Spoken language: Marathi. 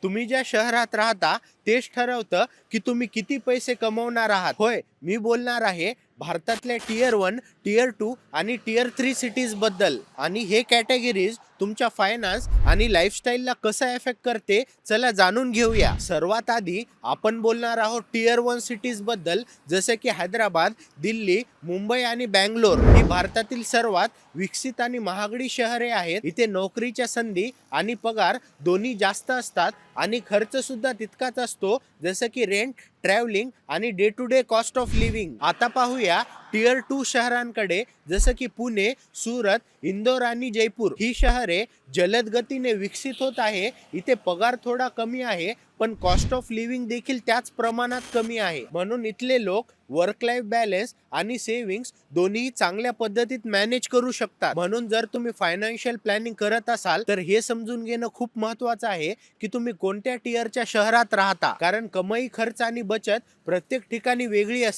तुम्ही ज्या शहरात राहता तेच ठरवतं की तुम्ही किती पैसे कमवणार आहात. होय, मी बोलणार आहे भारतातल्या टियर 1, टियर 2 आणि टियर 3 सिटीज बद्दल. आणि हे कॅटेगरीज तुमच्या फायनान्स आणि लाईफस्टाईलला कसं इफेक्ट करते चला जाणून घेऊया. सर्वात आधी आपण बोलणार आहोत टियर 1 सिटीज बद्दल, जसे की हैदराबाद, दिल्ली, मुंबई आणि बँगलोर. ही भारतातील सर्वात विकसित आणि महागडी शहरे आहेत. इथे नोकरीच्या संधी आणि पगार दोन्ही जास्त असतात आणि खर्च सुद्धा तितकाच असतो, जसं की रेंट, ट्रॅव्हलिंग आणि day to day cost of living. आता पाहूया टियर 2 शहरांकडे, जसं की पुणे, सुरत, इंदोर आणि जयपूर. ही शहरे जलद गतीने विकसित होत आहे. इथे पगार थोडा कमी आहे, पण कॉस्ट ऑफ लिव्हिंग देखील त्याच प्रमाणात कमी आहे. म्हणून इथले लोक वर्क लाईफ बॅलन्स आणि सेव्हिंग्स दोन्ही चांगल्या पद्धतीत मॅनेज करू शकतात. म्हणून जर तुम्ही फायनान्शियल प्लॅनिंग करत असाल तर हे समजून घेणं खूप महत्वाचं आहे की तुम्ही कोणत्या टियरच्या शहरात राहता, कारण कमाई, खर्च आणि बचत प्रत्येक ठिकाणी वेगळी असते.